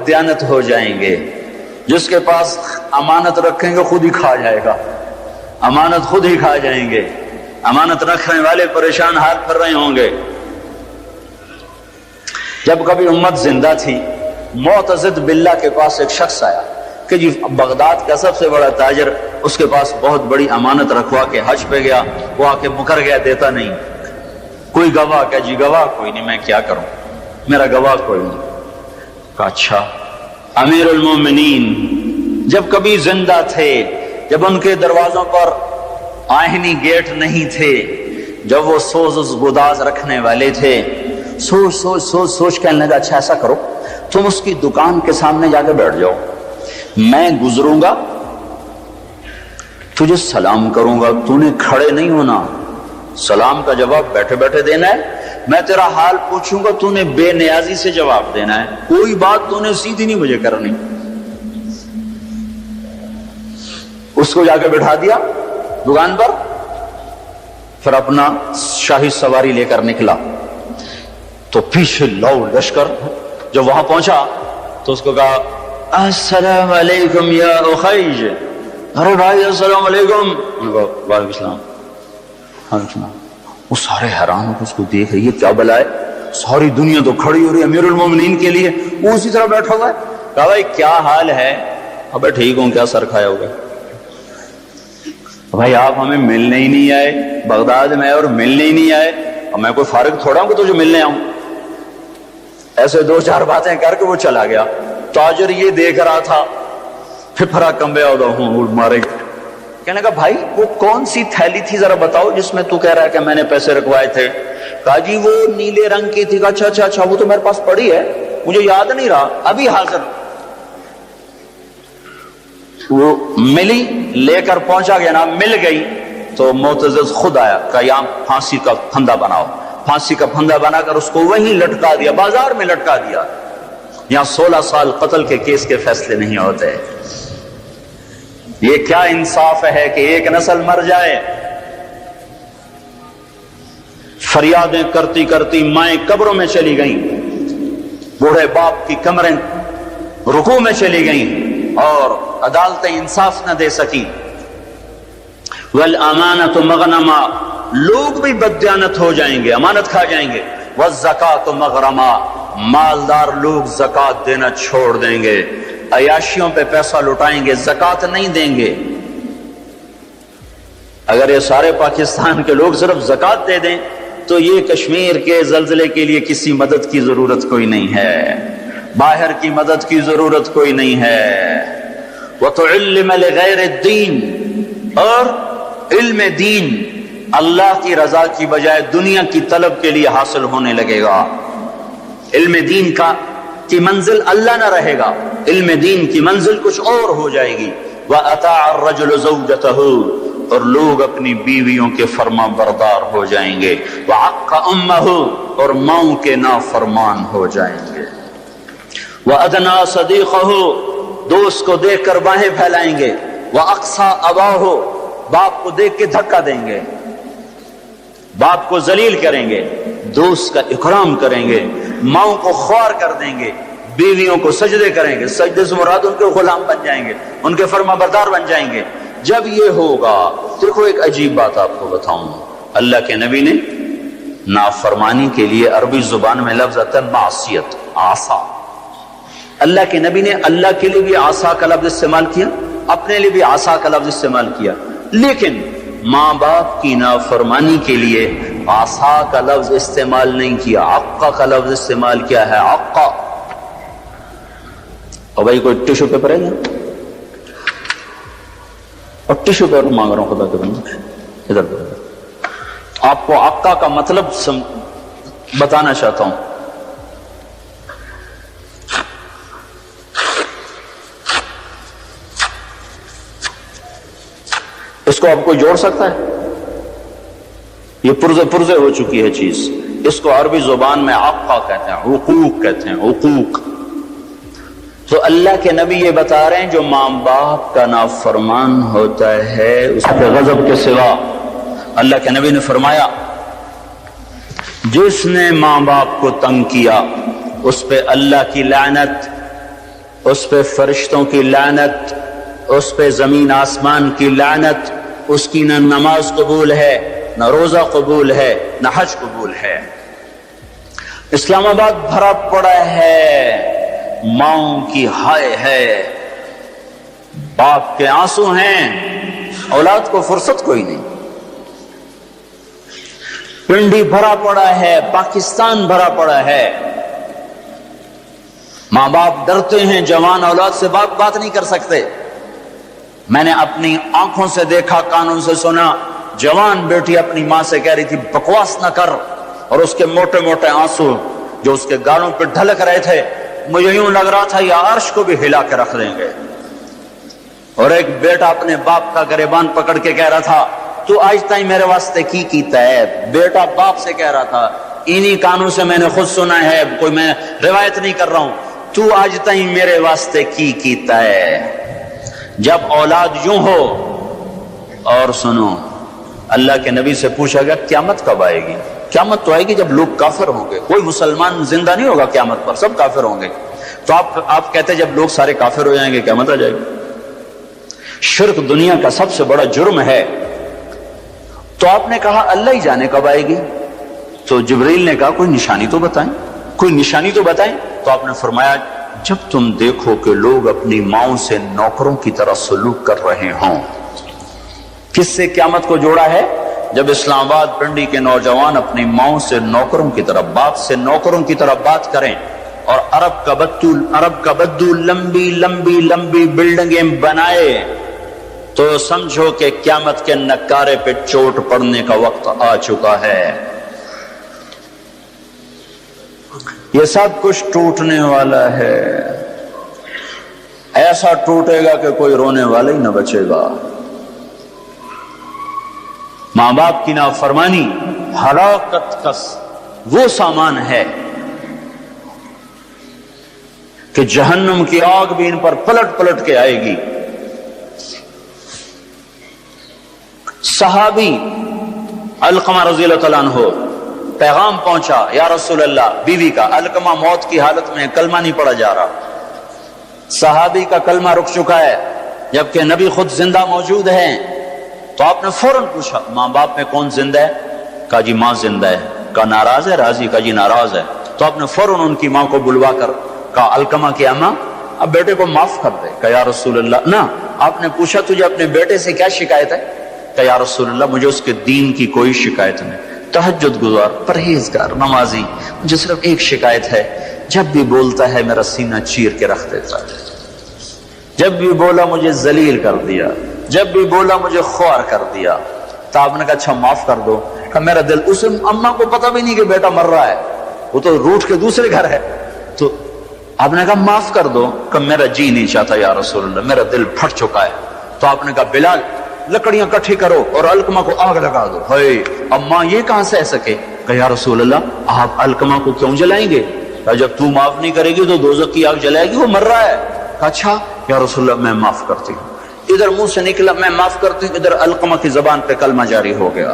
دیانت ہو جائیں گے. جس کے پاس امانت رکھیں گے خود ہی کھا جائے گا, امانت خود ہی کھا جائیں گے. امانت رکھنے والے پریشان حال پھر رہے ہوں گے. جب کبھی امت زندہ تھی, معتضد باللہ کے پاس ایک شخص آیا کہ جی بغداد کا سب سے بڑا تاجر, اس کے پاس بہت بڑی امانت رکھوا کے حج پہ گیا, وہ آ کے مکر گیا, دیتا نہیں. کوئی گواہ؟ کہ جی گواہ کوئی نہیں, میں کیا کروں, میرا گواہ کوئی نہیں. کہا اچھا امیر المومنین جب کبھی زندہ تھے, جب ان کے دروازوں پر آہنی گیٹ نہیں تھے, جب وہ سوز گداز رکھنے والے تھے, سوچ سوچ سوچ سوچ کہنے لگا اچھا ایسا کرو تم اس کی دکان کے سامنے جا کے بیٹھ جاؤ, میں گزروں گا تجھے سلام کروں گا, تو نے کھڑے نہیں ہونا, سلام کا جواب بیٹھے بیٹھے دینا ہے. میں تیرا حال پوچھوں گا تو نے بے نیازی سے جواب دینا ہے, کوئی بات تو نے سیدھی نہیں مجھے کرنی. اس کو جا کے بٹھا دیا دکان پر, پھر اپنا شاہی سواری لے کر نکلا. تو پیچھے لو لشکر جب وہاں پہنچا تو اس کو کہا السلام علیکم یا اخیج. ارے بھائی السلام علیکم. وعلیکم السلام. وہ سارے حیران ہو کے اس کو دیکھ رہی ہے, کیا بلا ہے, ساری دنیا تو کھڑی ہو رہی ہے امیر المومنین کے لیے, وہ اسی طرح بیٹھا ہوا ہے. کہا بھائی کیا حال ہے؟ ابے ٹھیک ہوں, کیا سر کھایا ہوگا؟ بھائی آپ ہمیں ملنے ہی نہیں آئے, بغداد میں اور ملنے ہی نہیں آئے, اور میں کوئی فارغ تھوڑا ہوں کہ تجھے ملنے آؤں. ایسے دو چار باتیں کر کے وہ چلا گیا. تاجر یہ دیکھ رہا تھا, پھپھرا کمبے ہوں مارے. کہنے لگا بھائی وہ کون سی تھیلی تھی ذرا بتاؤ جس میں تو کہہ رہا ہے کہ میں نے پیسے رکھوائے تھے؟ کہا جی وہ نیلے رنگ کی تھی. اچھا اچھا اچھا, وہ تو میرے پاس پڑی ہے, مجھے یاد نہیں رہا, ابھی حاضر. وہ ملی, لے کر پہنچا گیا نا, مل گئی تو معتضد خود آیا, کہا یہاں پھانسی کا پھندا بناؤ. پھانسی کا پھندا بنا کر اس کو وہیں لٹکا دیا, بازار میں لٹکا دیا. یہاں 16 سال قتل کے کیس کے فیصلے نہیں ہوتے. یہ کیا انصاف ہے کہ ایک نسل مر جائے؟ فریادیں کرتی کرتی مائیں قبروں میں چلی گئیں, بوڑھے باپ کی کمریں رکوع میں چلی گئیں, اور عدالتیں انصاف نہ دے سکی. والامانۃ مغنما, لوگ بھی بددیانت ہو جائیں گے, امانت کھا جائیں گے. والزکاۃ مغرما, مالدار لوگ زکوٰۃ دینا چھوڑ دیں گے, عیاشیوں پہ پیسہ لٹائیں گے, زکوٰۃ نہیں دیں گے. اگر یہ سارے پاکستان کے لوگ صرف زکوٰۃ دے دیں تو یہ کشمیر کے زلزلے کے لیے کسی مدد کی ضرورت کوئی نہیں ہے, باہر کی مدد کی ضرورت کوئی نہیں ہے. وَتُعِلِّمَ لِغَيْرِ الدِّينِ, اور علم دین اللہ کی رضا کی بجائے دنیا کی طلب کے لیے حاصل ہونے لگے گا. علم دین کی منزل اللہ نہ رہے گا, علم دین کی منزل کچھ اور ہو جائے گی. وَأَطَاعَ الرَّجُلُ زَوْجَتَهُ, اور لوگ اپنی بیویوں کے فرما بردار ہو جائیں گے. وَعَقَّ أُمَّهُ, اور ماؤں کے نافرمان ہو جائیں گے. وَأَدْنَىٰ صَدِيقَهُ, دوست کو دیکھ کر باہیں پھیلائیں گے. وَأَقْصَىٰ أَبَاهُ, باپ کو دیکھ کے دھکا دیں گے, باپ کو ذلیل کریں گے, دوست کا اکرام کریں گے, ماؤں کو خوار کر دیں گے, بیویوں کو سجدے کریں گے. سجدے سے مراد ان کے غلام بن جائیں گے, ان کے فرما بردار بن جائیں گے. جب یہ ہوگا, دیکھو ایک عجیب بات آپ کو بتاؤں, اللہ کے نبی نے نافرمانی کے لیے عربی زبان میں لفظ آتا ہے معصیت, عصا. اللہ کے نبی نے اللہ کے لیے بھی عصا کا لفظ استعمال کیا, اپنے لیے بھی عصا کا لفظ استعمال کیا, لیکن ماں باپ کی نافرمانی کے لیے عصا کا لفظ استعمال نہیں کیا, عقا کا لفظ استعمال کیا ہے, عقا. اور بھائی کوئی ٹیشو پیپر ہے نا, اور ٹیشو پیپر مانگ رہا ہوں خدا کے بندے, ادھر آپ کو عقا کا مطلب بتانا چاہتا ہوں. اس کو آپ کو جوڑ سکتا ہے؟ یہ پرزے ہو چکی ہے چیز. اس کو عربی زبان میں عقا کہتے ہیں, حقوق کہتے ہیں, حقوق. تو اللہ کے نبی یہ بتا رہے ہیں جو ماں باپ کا نافرمان ہوتا ہے اس کے غضب کے سوا, اللہ کے نبی نے فرمایا جس نے ماں باپ کو تنگ کیا اس پہ اللہ کی لعنت, اس پہ فرشتوں کی لعنت، اس پہ زمین آسمان کی لعنت، اس کی نہ نماز قبول ہے، نہ روزہ قبول ہے، نہ حج قبول ہے۔ اسلام آباد بھرا پڑا ہے ماؤں کی ہائے ہے، باپ کے آنسو ہیں، اولاد کو فرصت کوئی نہیں۔ پنڈی بھرا پڑا ہے، پاکستان بھرا پڑا ہے، ماں باپ ڈرتے ہیں، جوان اولاد سے بات نہیں کر سکتے۔ میں نے اپنی آنکھوں سے دیکھا، کانوں سے سنا، جوان بیٹی اپنی ماں سے کہہ رہی تھی بکواس نہ کر، اور اس کے موٹے موٹے آنسو جو اس کے گالوں پہ ڈھلک رہے تھے، مجھے یوں لگ رہا تھا یہ عرش کو بھی ہلا کے رکھ دیں گے۔ اور ایک بیٹا اپنے باپ کا گریبان پکڑ کے کہہ رہا تھا تو آج تائیں میرے واسطے کی کیتا ہے۔ بیٹا باپ سے کہہ رہا تھا، انہی کانوں سے میں نے خود سنا ہے، کوئی میں روایت نہیں کر رہا ہوں، تو آج تائیں میرے واسطے کی کیتا ہے۔ جب اولاد یوں ہو، اور سنو، اللہ کے نبی سے پوچھا گیا قیامت کب آئے گی؟ قیامت تو آئے گی جب لوگ کافر ہوں گے، کوئی مسلمان زندہ نہیں ہوگا قیامت پر، سب کافر ہوں گے۔ تو آپ کہتے جب لوگ سارے کافر ہو جائیں گے قیامت آ جائے گی۔ شرک دنیا کا سب سے بڑا جرم ہے۔ تو آپ نے کہا اللہ ہی جانے کب آئے گی؟ تو جبریل نے کہا کوئی نشانی تو بتائیں، کوئی نشانی تو بتائیں۔ تو آپ نے فرمایا جب تم دیکھو کہ لوگ اپنی ماؤں سے نوکروں کی طرح سلوک کر رہے ہوں۔ کس سے قیامت کو جوڑا ہے؟ جب اسلام آباد پنڈی کے نوجوان اپنی ماؤں سے نوکروں کی طرح، باپ سے نوکروں کی طرح بات کریں، اور عرب کا بدو لمبی لمبی لمبی بلڈنگیں بنائے، تو سمجھو کہ قیامت کے نکارے پہ چوٹ پڑنے کا وقت آ چکا ہے۔ یہ سب کچھ ٹوٹنے والا ہے، ایسا ٹوٹے گا کہ کوئی رونے والا ہی نہ بچے گا۔ ماں باپ کی نافرمانی ہلاکت کا وہ سامان ہے کہ جہنم کی آگ بھی ان پر پلٹ پلٹ کے آئے گی۔ صحابی علقمہ رضی اللہ تعالیٰ عنہ، پیغام پہنچا یا رسول اللہ، بیوی کا، علقمہ موت کی حالت میں کلمہ نہیں پڑھا جا رہا، صحابی کا کلمہ رک چکا ہے، جبکہ نبی خود زندہ موجود ہیں۔ تو آپ نے فوراً پوچھا ماں باپ میں کون زندہ ہے؟ کہا جی ماں زندہ ہے۔ کہا ناراض ہے؟ راضی؟ کہا جی ناراض ہے۔ تو آپ نے فوراً ان کی ماں کو بلوا کر کہا علقمہ کی اماں اب بیٹے کو معاف کر دے۔ کہا یا رسول اللہ نہ۔ آپ نے پوچھا تجھے اپنے بیٹے سے کیا شکایت ہے؟ کہا یا رسول اللہ مجھے اس کے دین کی کوئی شکایت نہیں، تہجد گزار، پرہیزگار، نمازی، مجھے صرف ایک شکایت ہے، جب بھی بولتا ہے میرا سینہ چیر کے رکھ دیتا ہے، جب بھی بولا مجھے ذلیل کر دیا، جب بھی بولا مجھے خوار کر دیا۔ تو آپ نے کہا اچھا معاف کر دو۔ کہ میرا دل، اسے اماں کو پتہ بھی نہیں کہ بیٹا مر رہا ہے، وہ تو روٹ کے دوسرے گھر ہے۔ تو آپ نے کہا معاف کر دو۔ کہ میرا جی نہیں چاہتا یا رسول اللہ، میرا دل پھٹ چکا ہے۔ تو آپ نے کہا بلال لکڑیاں کٹھی کرو اور علقمہ کو آگ لگا دو۔ ہائے اب ماں یہ کہاں سہ سکے؟ کہ یا رسول اللہ آپ علقمہ کو کیوں جلائیں گے؟ کہ جب تو معاف نہیں کرے گی تو دوزخ کی آگ جلائے گی، وہ مر رہا ہے۔ کہ اچھا یا رسول اللہ میں معاف کرتی ہوں۔ ادھر منہ سے نکلا میں معاف کرتی ہوں، ادھر علقمہ کی زبان پہ کلمہ جاری ہو گیا۔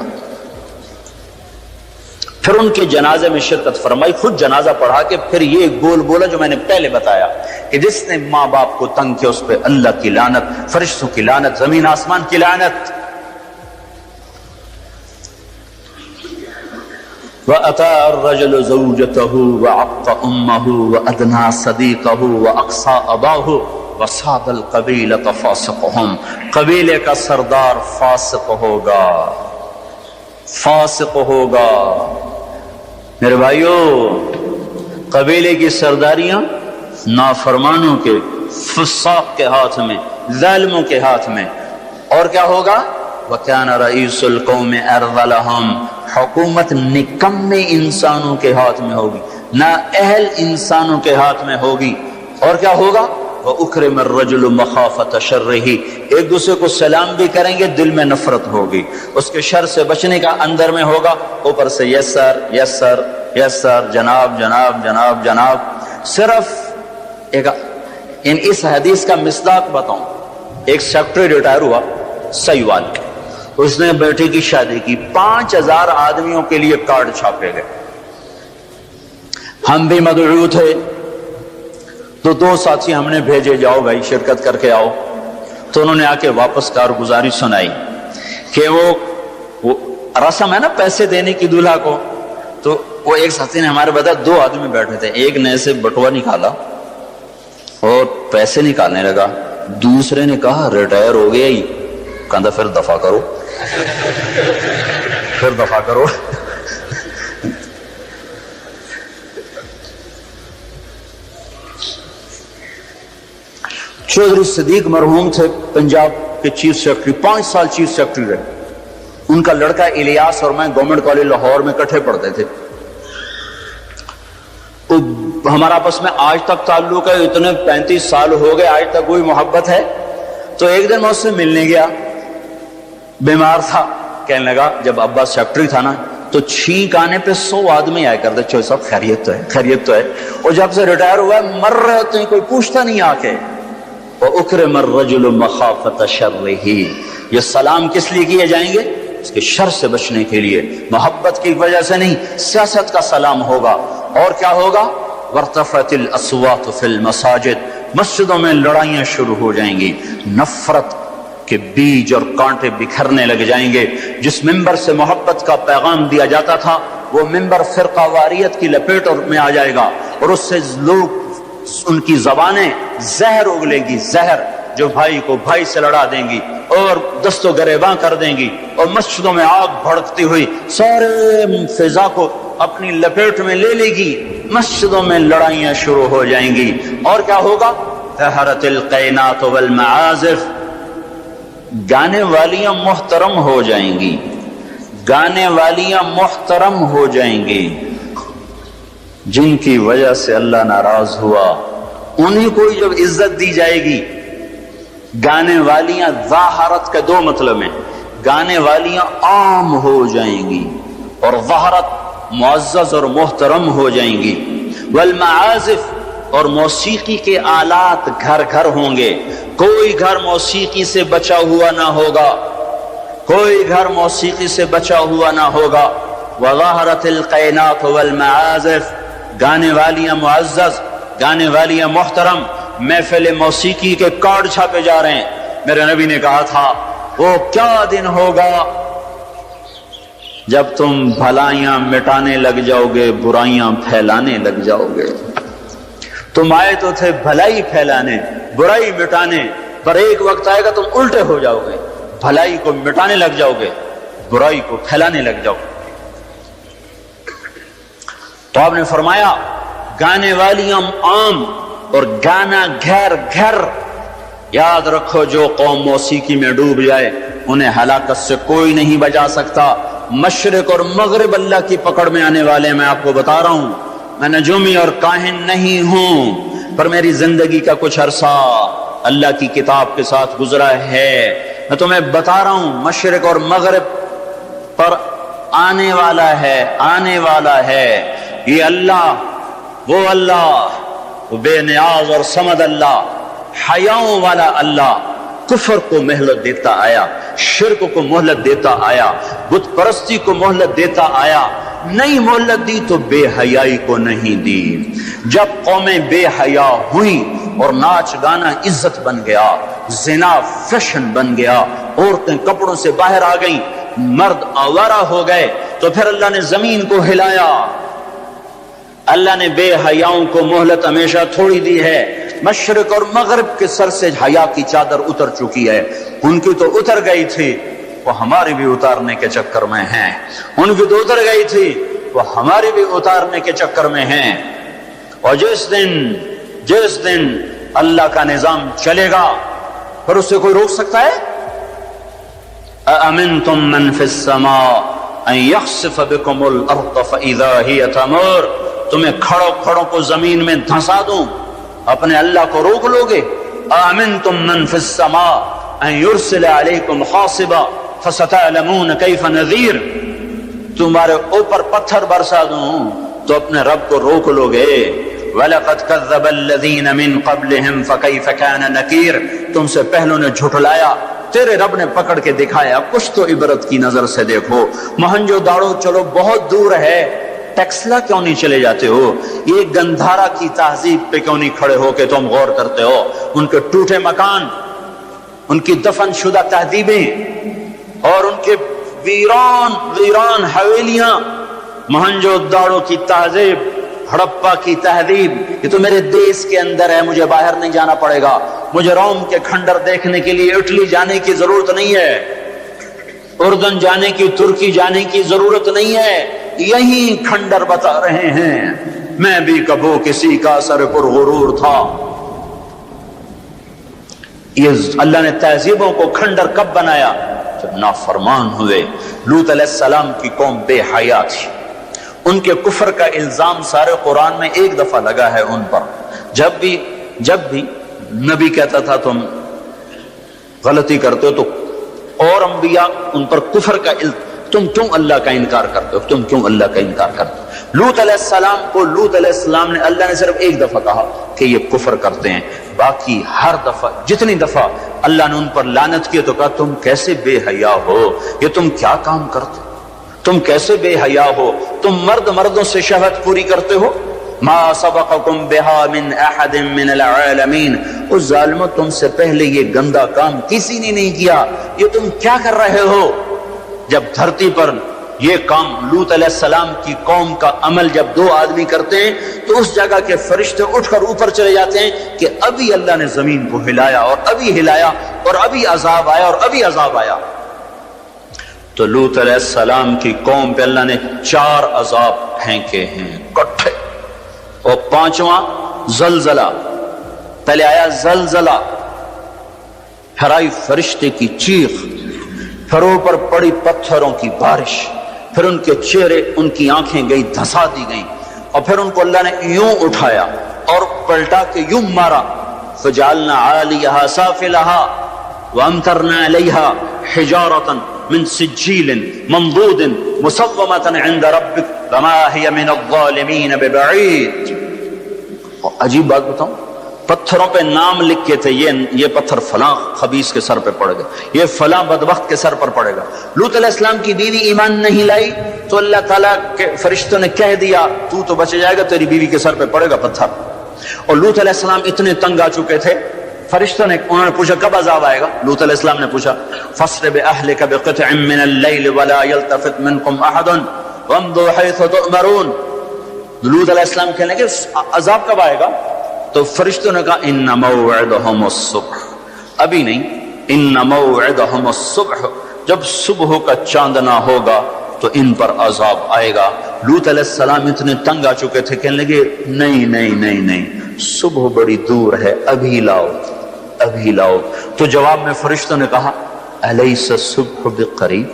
پھر ان کے جنازے میں شرکت فرمائی، خود جنازہ پڑھا کے پھر یہ گول بولا جو میں نے پہلے بتایا کہ جس نے ماں باپ کو تنگ کیا اس پہ اللہ کی لعنت، فرشتوں کی لعنت، زمین آسمان کی لعنت۔ وَأَتَى الرَّجُلُ زَوْجَتَهُ وَعَقَّ أُمَّهُ وَأَدْنَى صَدِيقَهُ وَأَقْصَى أَبَاهُ وَصَادَ الْقَبِيلَةَ فَاسِقُهُمْ۔ قبیلے کا سردار فاسق ہوگا، فاسق ہوگا۔ میرے بھائیو، قبیلے کی سرداریاں نافرمانوں کے، فساق کے ہاتھ میں، ظالموں کے ہاتھ میں۔ اور کیا ہوگا؟ وَكَانَ رَئِيسُ الْقَوْمِ أَرْذَلَهُمْ۔ حکومت نکمے انسانوں کے ہاتھ میں ہوگی، نااہل انسانوں کے ہاتھ میں ہوگی۔ اور کیا ہوگا؟ وَأُكْرِمَ الرَّجُلُ مَخَافَةَ شَرِّهِ۔ ایک دوسرے کو سلام بھی کریں گے، دل میں نفرت ہوگی، اس کے شر سے بچنے کا اندر میں ہوگا، اوپر سے یس سر یس سر یس سر، جناب جناب جناب جناب۔ صرف ایک اس حدیث کا مصداق بتاؤں، ایک سیکٹری ریٹائر ہوا سیوال کے، اس نے بیٹے کی شادی کی، 5000 آدمیوں کے لیے کارڈ چھاپے گئے، ہم بھی مدعو تھے، تو دو ساتھی ہم نے بھیجے، جاؤ بھائی شرکت کر کے آؤ۔ تو انہوں نے آ کے واپس کارگزاری سنائی کہ وہ رسم ہے نا پیسے دینے کی دولہا کو، تو وہ ایک ساتھی نے ہمارے بتا، دو آدمی بیٹھے تھے، ایک نے سے بٹوا نکالا اور پیسے نکالنے لگا، دوسرے نے کہا ریٹائر ہو گیا ہی، کہا پھر دفع کرو پھر دفع کرو۔ چودھری صدیق مرحوم تھے پنجاب کے چیف سیکرٹری، 5 سال چیف سیکرٹری رہے۔ ان کا لڑکا الیاس اور میں گورنمنٹ کالج لاہور میں اکٹھے پڑھتے تھے، ہمارا آپس میں آج تک تعلق ہے، اتنے 35 سال ہو گئے آج تک وہی محبت ہے۔ تو ایک دن میں اس سے ملنے گیا، بیمار تھا، کہنے لگا جب ابا سیکرٹری تھا نا تو چھینک آنے پہ 100 آدمی آئے کرتے، چوہے صاحب خیریت تو ہے، خیریت تو ہے، اور جب سے ریٹائر ہوا ہے مر رہے ہوتے ہیں کوئی پوچھتا نہیں آ کے۔ وَأُكْرِمَ الرَّجُلُ مَخَافَةَ شَرِّهِ، یہ سلام کس لیے کیے جائیں گے؟ اس کے شر سے بچنے کے لیے، محبت کی وجہ سے نہیں، سیاست کا سلام ہوگا۔ اور کیا ہوگا؟ وَارْتَفَعَتِ الْأَصْوَاتُ فِي الْمَسَاجِدِ، مسجدوں میں لڑائیاں شروع ہو جائیں گی، نفرت کے بیج اور کانٹے بکھرنے لگ جائیں گے۔ جس ممبر سے محبت کا پیغام دیا جاتا تھا وہ ممبر فرقہ واریت کی لپیٹ میں آ جائے گا، اور اس سے لوگ ان کی زبانیں زہر اگلیں گی، زہر جو بھائی کو بھائی سے لڑا دیں گی اور دست و گریباں کر دیں گی، اور مسجدوں میں آگ بھڑکتی ہوئی سارے فضا کو اپنی لپیٹ میں لے لے گی، مسجدوں میں لڑائیاں شروع ہو جائیں گی۔ اور کیا ہوگا؟ طہرت القینات والمعازف، گانے والیاں محترم ہو جائیں گی، گانے والیاں محترم ہو جائیں گی، جن کی وجہ سے اللہ ناراض ہوا انہیں کوئی جب عزت دی جائے گی۔ گانے والیاں ظاہرت کے 2 مطلب ہیں، گانے والیاں عام ہو جائیں گی اور ظاہرت معزز اور محترم ہو جائیں گی۔ والمعازف، اور موسیقی کے آلات گھر گھر ہوں گے، کوئی گھر موسیقی سے بچا ہوا نہ ہوگا، کوئی گھر موسیقی سے بچا ہوا نہ ہوگا۔ وظہرت القینات والمعازف، گانے والیاں معزز، گانے والیاں محترم۔ محفل موسیقی کے کارڈ چھاپے جا رہے ہیں۔ میرے نبی نے کہا تھا وہ کیا دن ہوگا جب تم بھلائیاں مٹانے لگ جاؤ گے، برائیاں پھیلانے لگ جاؤ گے۔ تم آئے تو تھے بھلائی پھیلانے، برائی مٹانے، پر ایک وقت آئے گا تم الٹے ہو جاؤ گے، بھلائی کو مٹانے لگ جاؤ گے، برائی کو پھیلانے لگ جاؤ گے۔ تو آپ نے فرمایا گانے والیاں عام اور گانا گھر گھر۔ یاد رکھو جو قوم موسیقی میں ڈوب جائے انہیں ہلاکت سے کوئی نہیں بچا سکتا۔ مشرق اور مغرب اللہ کی پکڑ میں آنے والے، میں آپ کو بتا رہا ہوں، میں نجومی اور کاہن نہیں ہوں، پر میری زندگی کا کچھ عرصہ اللہ کی کتاب کے ساتھ گزرا ہے۔ میں تمہیں بتا رہا ہوں مشرق اور مغرب پر آنے والا ہے، آنے والا ہے یہ اللہ، وہ اللہ، وہ بے نیاز اور صمد اللہ، حیاؤں والا اللہ، کفر کو مہلت دیتا آیا، شرک کو مہلت دیتا آیا، بت پرستی کو مہلت دیتا آیا۔ نہیں مہلت دی تو بے حیائی کو نہیں دی۔ جب قومیں بے حیا ہوئیں اور ناچ گانا عزت بن گیا، زنا فیشن بن گیا، عورتیں کپڑوں سے باہر آ گئیں، مرد آوارہ ہو گئے، تو پھر اللہ نے زمین کو ہلایا۔ اللہ نے بے حیاؤں کو مہلت ہمیشہ تھوڑی دی ہے۔ مشرق اور مغرب کے سر سے حیا کی چادر اتر چکی ہے، ان کی تو اتر گئی تھی، وہ ہماری بھی اتارنے کے چکر میں ہیں، ان کی تو اتر گئی تھی، وہ ہماری بھی اتارنے کے چکر میں ہیں۔ اور جس دن اللہ کا نظام چلے گا پھر اسے کوئی روک سکتا ہے؟ أَأَمِنْتُمْ مَنْ فِي السَّمَاءِ أَنْ يَخْسِفَ بِكُمُ الْأَرْضَ فَإِذَا هِيَ تَمُورُ، تمہیں کھڑوں کو زمین میں دھنسا دوں، اپنے اللہ کو روک لو گے؟ أَأَمِنْتُمْ مَنْ فِي السَّمَاءِ أَنْ يُرْسِلَ عَلَيْكُمْ حَاصِبًا فَسَتَعْلَمُونَ كَيْفَ نَذِيرٌ، تمہارے اوپر پتھر برسا دوں تو اپنے رب کو روک لو گے؟ وَلَقَدْ كَذَّبَ الَّذِينَ مِنْ قَبْلِهِمْ فَكَيْفَ كَانَ نَكِيرٌ، تم سے پہلوں نے جھٹلایا، تیرے رب نے پکڑ کے دکھایا، کچھ تو عبرت کی نظر سے دیکھو۔ مہنجو داڑو چلو بہت دور ہے، ٹیکسلا کیوں نہیں چلے جاتے ہو؟ یہ گندھارا کی تہذیب پہ کیوں نہیں کھڑے ہو کہ تم غور کرتے ہو؟ ان کے ٹوٹے مکان، ان کی دفن شدہ تہذیبیں اور ان کے ویران حویلیاں، مہنجو داڑو کی تہذیب، ہڑپا کی تہذیب، یہ تو میرے دیش کے اندر ہے، مجھے باہر نہیں جانا پڑے گا، مجھے روم کے کھنڈر دیکھنے کے لیے اٹلی جانے کی ضرورت نہیں ہے، اردن جانے کی، ترکی جانے کی ضرورت نہیں ہے، یہی کھنڈر بتا رہے ہیں۔ میں بھی کبھی کسی کا سر پر غرور تھا۔ یہ اللہ نے تہذیبوں کو کھنڈر کب بنایا؟ جب نافرمان ہوئے۔ لوط علیہ السلام کی قوم بے حیا تھی، ان کے کفر کا الزام سارے قرآن میں ایک دفعہ لگا ہے ان پر۔ جب بھی نبی کہتا تھا تم غلطی کرتے ہو تو اور انبیاء ان پر کفر کا تم کیوں اللہ کا انکار کرتے ہو، تم کیوں اللہ کا انکار کرتے ہو؟ لوط علیہ السلام کو لوط علیہ السلام نے اللہ نے صرف ایک دفعہ کہا کہ یہ کفر کرتے ہیں، باقی ہر دفعہ جتنی دفعہ اللہ نے ان پر لعنت کی تو کہا تم کیسے بے حیا ہو، یہ تم کیا کام کرتے، تم کیسے بے حیا ہو، تم مردوں سے شہوت پوری کرتے ہو۔ ما سبقکم بہا من احد من العالمین، اس ظالموں تم سے پہلے یہ گندا کام کسی نے نہیں کیا، یہ تم کیا کر رہے ہو؟ جب دھرتی پر یہ کام لوط علیہ السلام کی قوم کا عمل جب دو آدمی کرتے ہیں تو اس جگہ کے فرشتے اٹھ کر اوپر چلے جاتے ہیں کہ ابھی اللہ نے زمین کو ہلایا اور ابھی ہلایا اور ابھی عذاب آیا اور ابھی عذاب آیا۔ تو لوط علیہ السلام کی قوم پہ اللہ نے 4 عذاب پھینکے ہیں کٹھے، اور 5واں زلزلہ۔ پہلے آیا زلزلہ، پھر آئی فرشتے کی چیخ، پھر اوپر پڑی پتھروں کی بارش، پھر ان کے چہرے، ان کی آنکھیں گئی دھسا دی گئیں، اور پھر ان کو اللہ نے یوں اٹھایا اور پلٹا کے یوں مارا۔ فجعلنا عالیہا سافلہا وامطرنا علیہا حجارۃ من سجیل منضود مسومۃ عند ربک وما ہی من الظالمین ببعید۔ عجیب بات بتاؤں، پتھروں پہ نام لکھ کے تھے، یہ پتھر فلاں خبیث کے سر پہ پڑے گا، یہ فلاں بدبخت کے سر پر پڑے گا۔ لوط علیہ السلام کی بیوی ایمان نہیں لائی تو اللہ تعالیٰ کے فرشتوں نے کہہ دیا تو بچ جائے گا، تیری بیوی کے سر پہ پڑے گا پتھر۔ اور لوط علیہ السلام اتنے تنگ آ چکے تھے، فرشتوں نے انہوں نے پوچھا کب عذاب آئے گا؟ لوط علیہ السلام نے پوچھا فَاسْرِ بِأَهْلِكَ بِقِطْعٍ مِّنَ اللَّيْلِ وَلَا يَلْتَفِتْ مِنْكُمْ أَحَدٌ وَامْضُوا حَيْثُ تُؤْمَرُونَ۔ لوط علیہ السلام کہنے لگے عذاب کب آئے گا؟ تو فرشتوں نے کہا ان موعدہم الصبح، ابھی نہیں، ان موعدہم الصبح، جب صبح کا چاندنا ہوگا تو ان پر عذاب آئے گا۔ لوط علیہ السلام اتنے تنگ آ چکے تھے، کہنے لگے نہیں، صبح بڑی دور ہے، ابھی لاؤ۔ تو جواب میں فرشتوں نے کہا الیس الصبح بقریب،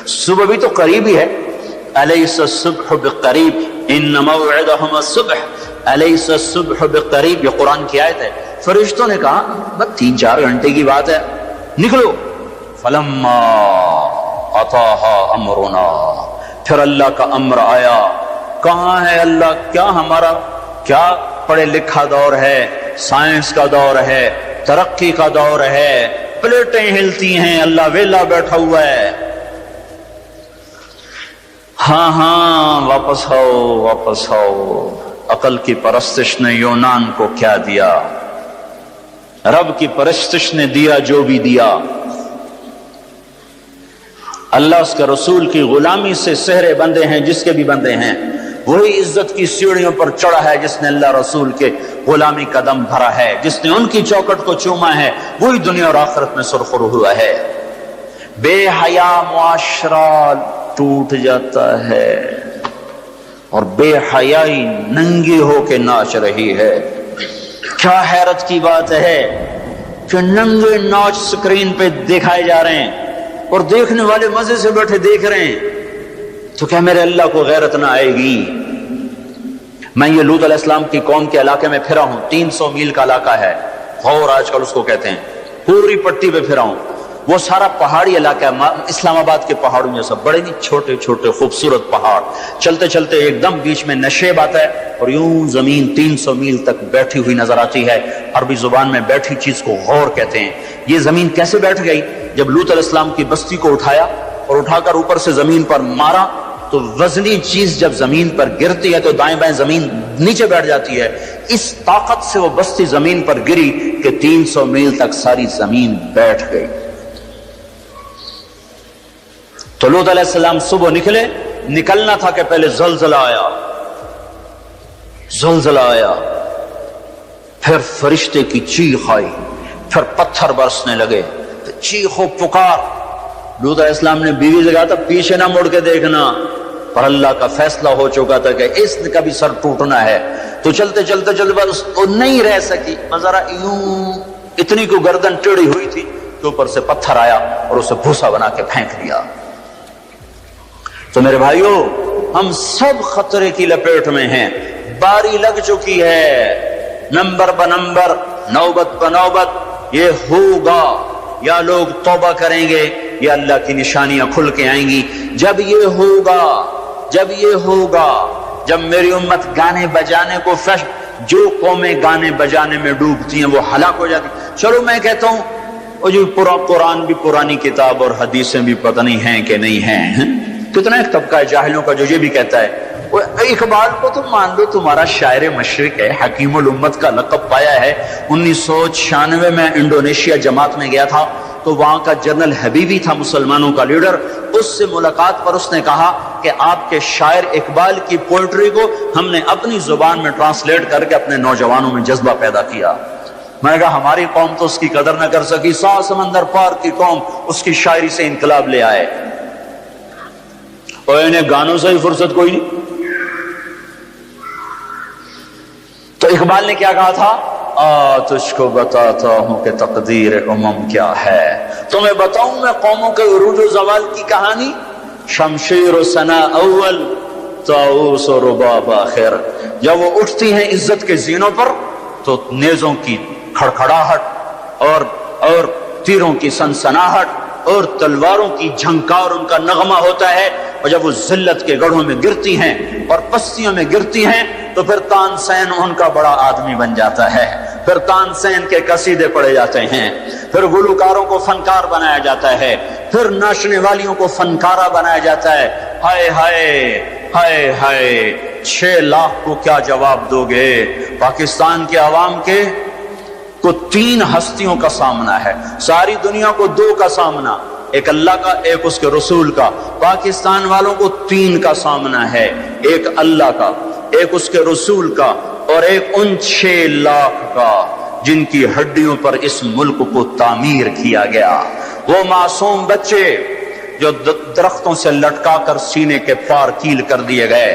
صبح بھی تو قریب ہی ہے، الیس الصبح بقریب ان موعدہم الصبح الیس الصبح بقریب، یہ قرآن کی آیت ہے۔ فرشتوں نے کہا بس 3-4 گھنٹے کی بات ہے، نکلو۔ فلما اتاہا امرنا، پھر اللہ کا امر آیا۔ کہاں ہے اللہ؟ کیا ہمارا کیا پڑھے لکھا دور ہے، سائنس کا دور ہے، ترقی کا دور ہے، پلیٹیں ہلتی ہیں، اللہ ویلا بیٹھا ہوا ہے۔ ہاں واپس آؤ۔ عقل کی پرستش نے یونان کو کیا دیا؟ رب کی پرستش نے دیا جو بھی دیا۔ اللہ اس کے رسول کی غلامی سے سہرے بندے ہیں، جس کے بھی بندے ہیں، وہی عزت کی سیڑھیوں پر چڑھا ہے جس نے اللہ رسول کے غلامی کا دم بھرا ہے، جس نے ان کی چوکٹ کو چوما ہے، وہی دنیا اور آخرت میں سرخرو ہوا ہے۔ بے حیا معاشرہ ٹوٹ جاتا ہے اور بے حیائی ننگی ہو کے ناچ رہی ہے۔ کیا حیرت کی بات ہے کہ ننگے ناچ سکرین پہ دکھائے جا رہے ہیں اور دیکھنے والے مزے سے بیٹھے دیکھ رہے ہیں، تو کیا میرے اللہ کو غیرت نہ آئے گی؟ میں یہ لوط علیہ السلام کی قوم کے علاقے میں پھرا ہوں، 300 میل کا علاقہ ہے، غور آج کل اس کو کہتے ہیں، پوری پٹی پہ پھرا ہوں۔ وہ سارا پہاڑی علاقہ ہے، اسلام آباد کے پہاڑوں میں سب بڑے نہیں، چھوٹے چھوٹے خوبصورت پہاڑ، چلتے چلتے ایک دم بیچ میں نشیب آتا ہے اور یوں زمین 300 میل تک بیٹھی ہوئی نظر آتی ہے۔ عربی زبان میں بیٹھی چیز کو غور کہتے ہیں۔ یہ زمین کیسے بیٹھ گئی؟ جب لوط علیہ السلام کی بستی کو اٹھایا اور اٹھا کر اوپر سے زمین پر مارا تو وزنی چیز جب زمین پر گرتی ہے تو دائیں بائیں زمین نیچے بیٹھ جاتی ہے. اس طاقت سے وہ بستی زمین پر گری کہ 300 میل تک ساری زمین بیٹھ گئی. تو لوط علیہ السلام صبح نکلنا تھا کہ پہلے زلزلہ آیا, پھر فرشتے کی چیخ آئی, پھر پتھر برسنے لگے, چیخ و پکار. لوط علیہ السلام نے بیوی سے کہا تھا پیچھے نہ مڑ کے دیکھنا, پر اللہ کا فیصلہ ہو چکا تھا کہ اس کا بھی سر ٹوٹنا ہے. تو چلتے بس وہ نہیں رہ سکی, ذرا یوں اتنی کو گردن ٹیڑھی ہوئی تھی کہ اوپر سے پتھر آیا اور اسے بھوسا بنا کے پھینک دیا. تو میرے بھائیوں, ہم سب خطرے کی لپیٹ میں ہیں, باری لگ چکی ہے, نمبر بنمبر, نوبت بنوبت. یہ ہوگا, یا لوگ توبہ کریں گے یا اللہ کی نشانیاں کھل کے آئیں گی. جب یہ ہوگا, جب میری امت گانے بجانے کو جو قومیں گانے بجانے میں ڈوبتی ہیں وہ ہلاک ہو جاتی. چلو میں کہتا ہوں وہ جو پورا قرآن بھی پرانی کتاب اور حدیثیں بھی پتہ نہیں ہیں کہ نہیں ہیں. کتنا ایک طبقہ ہے جاہلوں کا جو یہ بھی کہتا ہے. اقبال کو تم مان لو تمہارا شاعر مشرق ہے, حکیم الامت کا لقب پایا ہے. 1996 میں انڈونیشیا جماعت میں گیا تھا تو وہاں کا جنرل حبیبی تھا مسلمانوں کا لیڈر. اس سے ملاقات پر اس نے کہا کہ آپ کے شاعر اقبال کی پوئٹری کو ہم نے اپنی زبان میں ٹرانسلیٹ کر کے اپنے نوجوانوں میں جذبہ پیدا کیا. میں نے کہا ہماری قوم تو اس کی قدر نہ کر سکی, 100 سمندر پار کی قوم اس کی شاعری سے انقلاب لے آئے, اور انہیں گانوں سے ہی فرصت کوئی نہیں. تو اقبال نے کیا کہا تھا, تجھ کو بتاتا ہوں کہ تقدیر امم کیا ہے, تمہیں بتاؤں میں قوموں کے عروج و زوال کی کہانی. شمشیر و ثنا اول, طاؤس و رباب آخر. جب وہ اٹھتی ہیں عزت کے زینوں پر تو نیزوں کی کھڑکھڑاہٹ اور تیروں کی سنسناہٹ اور تلواروں کی جھنکار ان کا نغمہ ہوتا ہے. اور جب وہ ذلت کے گڑھوں میں گرتی ہیں اور پستیوں میں گرتی ہیں تو پھر تانسین ان کا بڑا آدمی بن جاتا ہے, پھر تانسین کے قصیدے پڑھے جاتے ہیں, پھر گلوکاروں کو فنکار بنایا جاتا ہے, پھر ناچنے والیوں کو فنکارہ بنایا جاتا ہے. ہائے ہائے ہائے ہائے, 6 لاکھ کو کیا جواب دو گے؟ پاکستان کے عوام کے کو 3 ہستیوں کا سامنا ہے, ساری دنیا کو 2 کا سامنا, ایک اللہ کا ایک اس کے رسول کا. پاکستان والوں کو 3 کا سامنا ہے, ایک اللہ کا, ایک اس کے رسول کا, اور ایک ان 6 لاکھ کا جن کی ہڈیوں پر اس ملک کو تعمیر کیا گیا. وہ معصوم بچے جو درختوں سے لٹکا کر سینے کے پار کیل کر دیے گئے,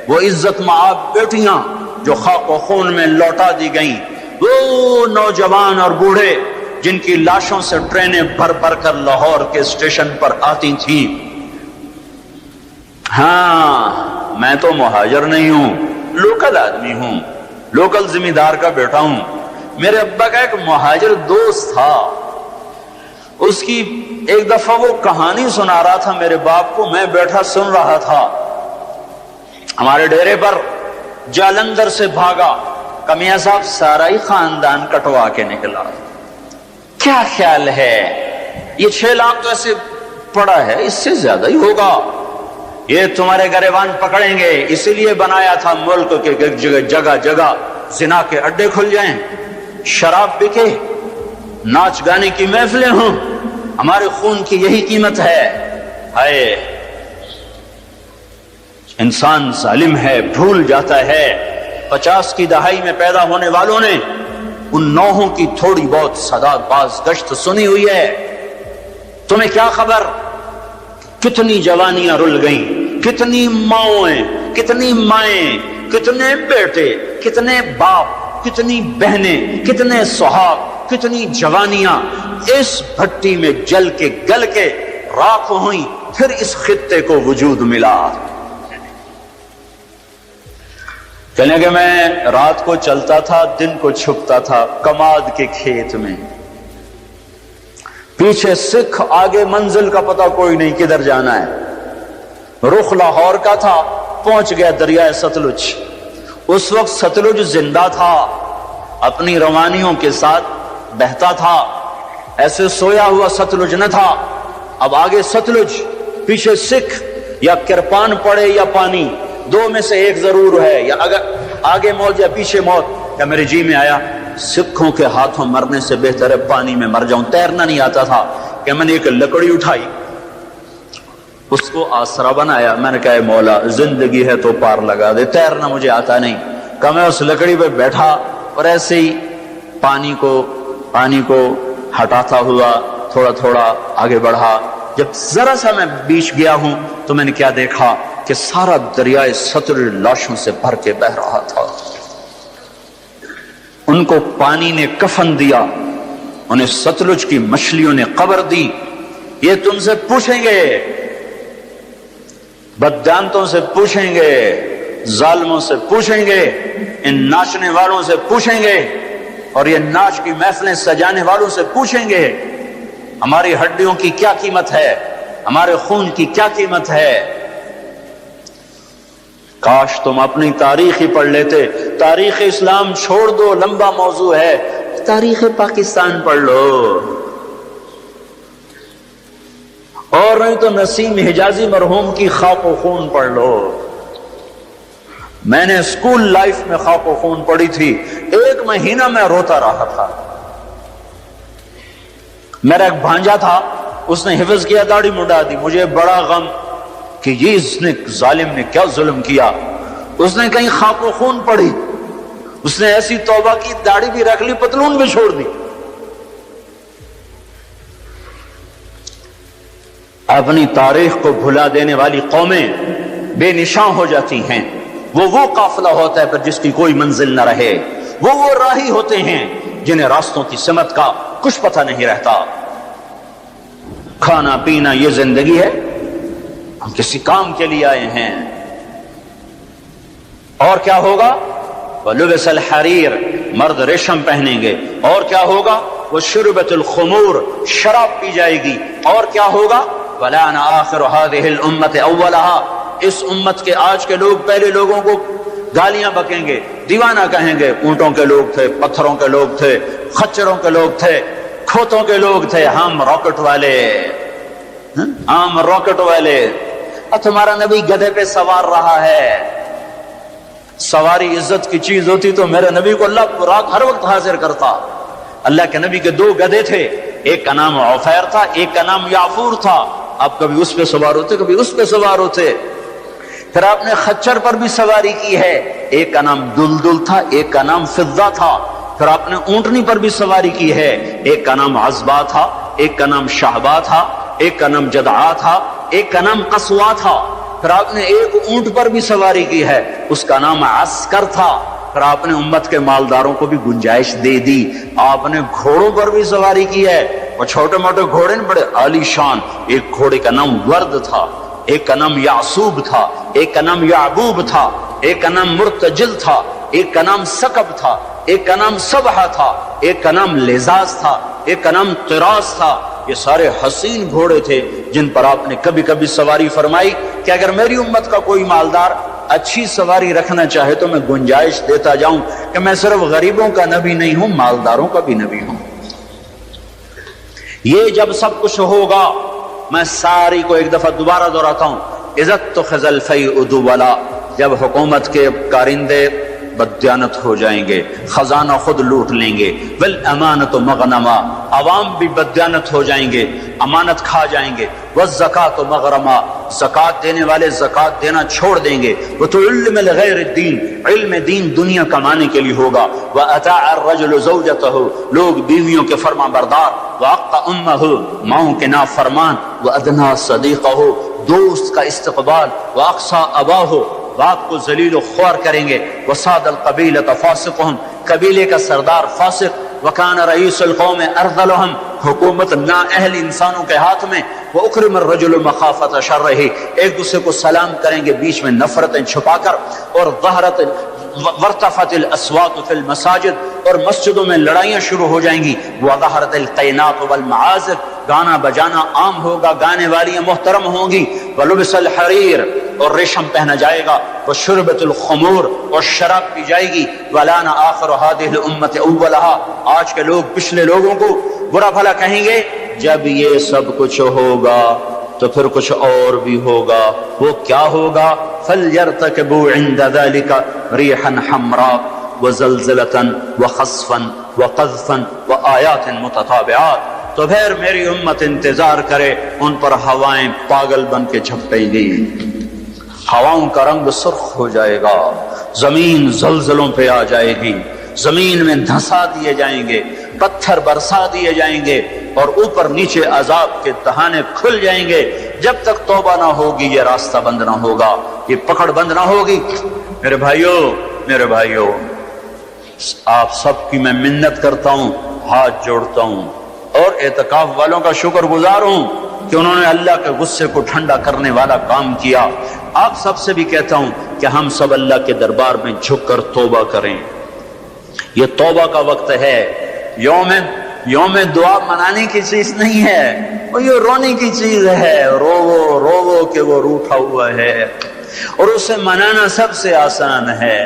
وہ عزت مآب بیٹیاں جو خاک و خون میں لوٹا دی گئیں, وہ نوجوان اور بوڑھے جن کی لاشوں سے ٹرینیں بھر بھر کر لاہور کے اسٹیشن پر آتی تھیں. ہاں میں تو مہاجر نہیں ہوں, لوکل آدمی ہوں, لوکل ذمہ دار کا بیٹا ہوں. میرے ابا کا ایک مہاجر دوست تھا, اس کی ایک دفعہ وہ کہانی سنا رہا تھا میرے باپ کو, میں بیٹھا سن رہا تھا. ہمارے ڈیرے پر جالندھر سے بھاگا کہ میاں صاحب سارا ہی خاندان کٹوا کے نکلا. کیا خیال ہے, یہ 6 لاکھ تو ایسے پڑا ہے, اس سے زیادہ ہی ہوگا. یہ تمہارے گریبان پکڑیں گے, اسی لیے بنایا تھا ملک کے جگہ جگہ زنا کے اڈے کھل جائیں, شراب بکے, ناچ گانے کی محفلیں ہوں. ہمارے خون کی یہی قیمت ہے. ہائے, انسان ظالم ہے, بھول جاتا ہے. 50 کی دہائی میں پیدا ہونے والوں نے ان نوحوں کی تھوڑی بہت صدا باز گشت سنی ہوئی ہے. تمہیں کیا خبر کتنی جوانیاں رل گئیں, کتنی ماؤں, کتنی مائیں, کتنے بیٹے, کتنے باپ, کتنی بہنیں, کتنے سہاگ, کتنی جوانیاں اس بھٹی میں جل کے گل کے راکھ ہوئیں, پھر اس خطے کو وجود ملا. کہنے کہ میں رات کو چلتا تھا, دن کو چھپتا تھا کماد کے کھیت میں, پیچھے سکھ, آگے منزل کا پتہ کوئی نہیں کدھر جانا ہے. رخ لاہور کا تھا, پہنچ گیا دریائے ستلج. اس وقت ستلج زندہ تھا, اپنی روانیوں کے ساتھ بہتا تھا, ایسے سویا ہوا ستلج نہ تھا. اب آگے ستلج, پیچھے سکھ, یا کرپان پڑے یا پانی، دو میں سے ایک ضرور ہے، یا اگر آگے موت یا پیچھے موت۔ کیا میرے جی میں آیا سکھوں کے ہاتھوں مرنے سے بہتر ہے پانی میں مر جاؤں۔ تیرنا نہیں آتا تھا کہ میں نے ایک لکڑی اٹھائی، اس کو آسرا بنایا، میں نے کہا اے مولا زندگی ہے تو پار لگا دے، تیرنا مجھے آتا نہیں۔ کہ میں اس لکڑی پہ بیٹھا اور ایسے ہی پانی کو ہٹاتا ہوا تھوڑا تھوڑا آگے بڑھا۔ جب ذرا سا میں بیچ گیا ہوں تو میں نے کیا دیکھا کہ سارا دریائے ستلج لاشوں سے بھر کے بہ رہا تھا۔ ان کو پانی نے کفن دیا، انہیں ستلج کی مچھلیوں نے قبر دی۔ یہ تم سے پوچھیں گے، بددانتوں سے پوچھیں گے، ظالموں سے پوچھیں گے، ان ناچنے والوں سے پوچھیں گے، اور یہ ناچ کی محفلیں سجانے والوں سے پوچھیں گے ہماری ہڈیوں کی کیا قیمت ہے، ہمارے خون کی کیا قیمت ہے۔ کاش تم اپنی تاریخ ہی پڑھ لیتے۔ تاریخ اسلام چھوڑ دو، لمبا موضوع ہے، تاریخ پاکستان پڑھ لو، اور نہیں تو نسیم حجازی مرحوم کی خاک و خون پڑھ لو۔ میں نے اسکول لائف میں خاک و خون پڑھی تھی، 1 مہینہ میں روتا رہا تھا۔ میرا ایک بھانجا تھا، اس نے حفظ کیا، داڑھی منڈا دی، مجھے بڑا غم کہ یہ اس نے ظالم نے کیا ظلم کیا۔ اس نے کہیں خاک و خون پڑھی، اس نے ایسی توبہ کی، داڑھی بھی رکھ لی، پتلون بھی چھوڑ دی۔ اپنی تاریخ کو بھلا دینے والی قومیں بے نشان ہو جاتی ہیں۔ وہ قافلہ ہوتا ہے پر جس کی کوئی منزل نہ رہے، وہ راہی ہوتے ہیں جنہیں راستوں کی سمت کا کچھ پتہ نہیں رہتا۔ کھانا پینا یہ زندگی ہے، ہم کسی کام کے لیے آئے ہیں۔ اور کیا ہوگا؟ وَلُبِسَ الْحَرِيرُ، مرد ریشم پہنیں گے۔ اور کیا ہوگا؟ وَشُرِبَتِ الْخُمُورُ، شراب پی جائے گی۔ اور کیا ہوگا؟ وَلَعَنَ آخِرُ هَذِهِ الْأُمَّةِ أَوَّلَهَا، اس امت کے آج کے لوگ پہلے لوگوں کو گالیاں بکیں گے، دیوانہ کہیں گے۔ اونٹوں کے لوگ تھے، پتھروں کے لوگ تھے، خچروں کے لوگ تھے، کھوتوں کے لوگ تھے، ہم راکٹ والے، ہم راکٹ والے۔ اور تمہارا نبی گدھے پہ سوار رہا ہے۔ سواری عزت کی چیز ہوتی تو میرے نبی کو اللہ رات ہر وقت حاضر کرتا۔ اللہ کے نبی کے 2 گدھے تھے، ایک کا نام عفیر تھا، ایک کا نام یعفور تھا۔ آپ کبھی اس پہ سوار ہوتے، کبھی اس پہ سوار ہوتے۔ پھر آپ نے خچر پر بھی سواری کی ہے، ایک کا نام دلدل تھا، ایک کا نام فضہ تھا۔ پھر آپ نے اونٹنی پر بھی سواری کی ہے، ایک کا نام عزبا تھا، ایک کا نام شہبا تھا، ایک کا نام جدعا تھا، ایک کا نام قصوا تھا۔ پھر آپ نے ایک اونٹ پر بھی سواری کی ہے، اس کا نام عسکر تھا۔ پھر آپ نے امت کے مالداروں کو بھی گنجائش دے دی۔ آپ نے گھوڑوں پر بھی سواری کی ہے، اور چھوٹے موٹے گھوڑے نے بڑے عالی شان۔ ایک گھوڑے کا نام ورد تھا، ایک کا نام یعصوب تھا، ایک کا نام یعبوب تھا، ایک کا نام مرتجل تھا، ایک کا نام سکب تھا، ایک کا نام سبحہ تھا، ایک کا نام لزاز تھا، ایک کا نام قراس تھا۔ یہ سارے حسین گھوڑے تھے جن پر آپ نے کبھی کبھی سواری فرمائی کہ اگر میری امت کا کوئی مالدار اچھی سواری رکھنا چاہے تو میں گنجائش دیتا جاؤں کہ میں صرف غریبوں کا نبی نہیں ہوں، مالداروں کا بھی نبی ہوں۔ یہ جب سب کچھ ہوگا، میں ساری کو ایک دفعہ دوبارہ دہراتا ہوں، عزت تو خزل فی ادولا، جب حکومت کے کارندے بددیانت ہو جائیں گے، خزانہ خود لوٹ لیں گے، والامانۃ مغنما، عوام بھی بددیانت ہو جائیں گے، امانت کھا جائیں گے، والزکاۃ مغرما، زکات دینے والے زکات دینا چھوڑ دیں گے، وتعلم لغیر الدین، علم دین دنیا کمانے کے لیے ہوگا، واطاع الرجل زوجته، لوگ بیویوں کے فرما بردار، واقع امہ، ماؤں کے نافرمان، وادنا صدیقہ، دوست کا استقبال، واقصى اباہ، باپ کو ذلیل و خوار کریں گے، وصاد القبیلۃ فاسقہم، قبیلے کا سردار فاسق، وکان رئیس القوم ارذلہم، حکومت نااہل انسانوں کے ہاتھ میں، واکرم الرجل مخافۃ شرہ، ایک دوسرے کو سلام کریں گے بیچ میں نفرتیں چھپا کر، اور ظہرت وارتفعت الاصوات فی المساجد، اور مسجدوں میں لڑائیاں شروع ہو جائیں گی، وظہرت القینات والمعازف، گانا بجانا عام ہوگا، گانے والیاں محترم ہوں گی، ولبس الحریر، اور ریشم پہنا جائے گا، وشربت الخمور، اور شراب پی جائے گی، ولعن آخر هذه الامة اولها، آج کے لوگ پچھلے لوگوں کو برا بھلا کہیں گے۔ جب یہ سب کچھ ہوگا تو پھر کچھ اور بھی ہوگا. وہ کیا ہوگا؟ فَلْيَرْتَكِبُوا عِنْدَ ذَلِكَ رِيحًا حَمْرَاءَ وَزَلْزَلَةً وَخَسْفًا وَقَذْفًا وَآيَاتٍ مُتَتَابِعَاتٍ. تو پھر میری امت انتظار کرے، ان پر ہوائیں پاگل بن کے جھپٹیں گی، ہواؤں کا رنگ سرخ ہو جائے گا، زمین زلزلوں پہ آ جائے گی، زمین میں دھنسا دیے جائیں گے، پتھر برسا دیے جائیں گے، اور اوپر نیچے عذاب کے دہانے کھل جائیں گے. جب تک توبہ نہ ہوگی یہ راستہ بند نہ ہوگا، یہ پکڑ بند نہ ہوگی. میرے بھائیوں، آپ سب کی میں منت کرتا ہوں، ہاتھ جوڑتا ہوں، اور اعتکاف والوں کا شکر گزار ہوں کہ انہوں نے اللہ کے غصے کو ٹھنڈا کرنے والا کام کیا. آپ سب سے بھی کہتا ہوں کہ ہم سب اللہ کے دربار میں جھک کر توبہ کریں. یہ توبہ کا وقت ہے. یوم دعا منانے کی چیز نہیں ہے، وہ یہ رونے کی چیز ہے. رو کہ وہ روٹھا ہوا ہے، اور اسے منانا سب سے آسان ہے،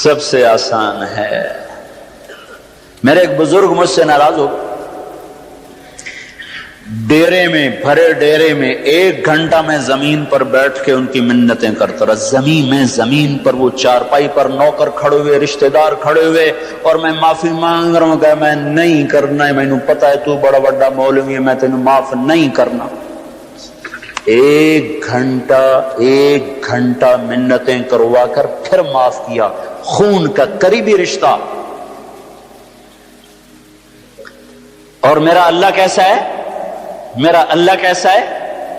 سب سے آسان ہے. میرے ایک بزرگ مجھ سے ناراض ہو، ڈیرے میں، بھرے ڈیرے میں 1 گھنٹہ میں زمین پر بیٹھ کے ان کی منتیں کرتا رہا. زمین پر وہ چارپائی پر نوکر کھڑے ہوئے، رشتہ دار کھڑے ہوئے، اور میں معافی مانگ رہا ہوں کہ میں نہیں کرنا ہے، مینوں پتہ ہے تو بڑا بڑا مولوی ہے، میں تینوں معاف نہیں کرنا. 1 گھنٹہ منتیں کروا کر پھر معاف کیا. خون کا قریبی رشتہ. اور میرا اللہ کیسا ہے؟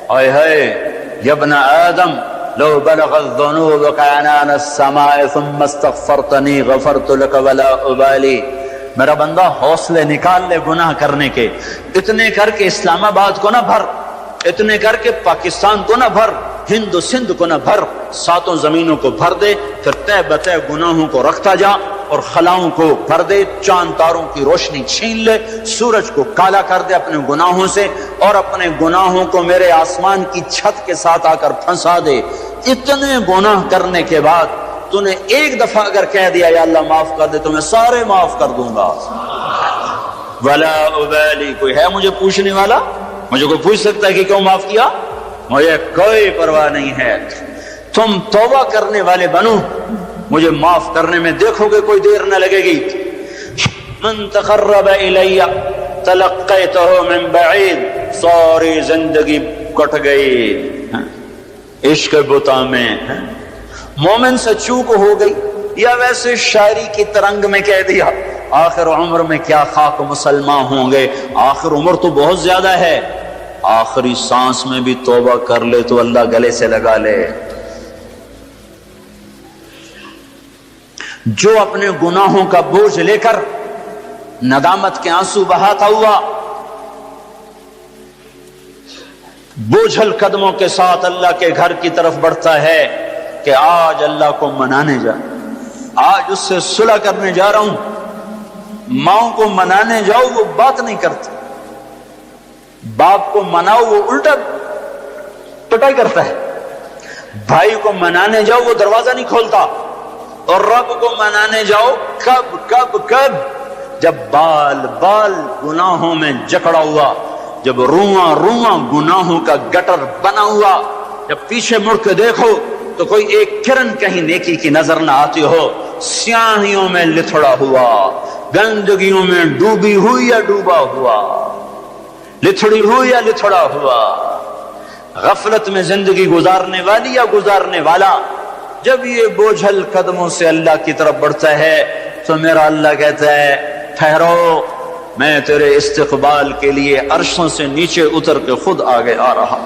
اے ہے یا ابن آدم لو بلغت ذنوبك عنان السماء ثم استغفرتنی غفرت لك ولا ابالی. میرا بندہ حوصلے نکال لے گناہ کرنے کے، اتنے کر کے اسلام آباد کو نہ بھر، اتنے کر کے پاکستان کو نہ بھر، ہند و سندھ کو نہ بھر، 7 زمینوں کو بھر دے. پھر تہ بتہ گناہوں کو رکھتا جا اور خلاؤں کو بھر دے. چاند تاروں کی روشنی چھین لے، سورج کو کالا کر دے اپنے گناہوں سے، اور اپنے گناہوں کو میرے آسمان کی چھت کے ساتھ آ کر پھنسا دے. اتنے گناہ کرنے کے بعد تو نے 1 دفعہ اگر کہہ دیا یا اللہ معاف کر دے تو میں سارے معاف کر دوں گا. ولا ابالی. کوئی ہے مجھے پوچھنے والا؟ مجھے کوئی پوچھ سکتا ہے کہ کیوں معاف کیا؟ مجھے کوئی پرواہ نہیں ہے. تم توبہ کرنے والے بنو، مجھے معاف کرنے میں دیکھو گے کوئی دیر نہ لگے گی. من تقرب الی تلقیتہ من بعید. ساری زندگی کٹ گئی عشق بتا میں. مومن سے چوک ہو گئی، یا ویسے شاعری کی ترنگ میں کہہ دیا آخر عمر میں کیا خاک مسلمان ہوں گے. آخر عمر تو بہت زیادہ ہے، آخری سانس میں بھی توبہ کر لے تو اللہ گلے سے لگا لے. جو اپنے گناہوں کا بوجھ لے کر ندامت کے آنسو بہاتا ہوا بوجھل قدموں کے ساتھ اللہ کے گھر کی طرف بڑھتا ہے کہ آج اللہ کو منانے جا، آج اس سے صلح کرنے جا رہا ہوں. ماں کو منانے جاؤ وہ بات نہیں کرتی، باپ کو مناؤ وہ الٹا پٹائی کرتا ہے. بھائی کو منانے جاؤ وہ دروازہ نہیں کھولتا، اور رب کو منانے جاؤ کب جب بال گناہوں میں جکڑا ہوا، جب رواں گناہوں کا گٹر بنا ہوا، جب پیچھے مڑ کے دیکھو تو کوئی ایک کرن کہیں نیکی کی نظر نہ آتی ہو. سیاہیوں میں لتھڑا ہوا، گندگیوں میں ڈوبی ہوئی یا ڈوبا ہوا، لتھڑی ہوئی یا لتھڑا ہوا، غفلت میں زندگی گزارنے والی یا گزارنے والا. جب یہ بوجھل قدموں سے اللہ کی طرف بڑھتا ہے تو میرا اللہ کہتا ہے ٹھہرو، میں تیرے استقبال کے لیے عرشوں سے نیچے اتر کے خود آگے آ رہا.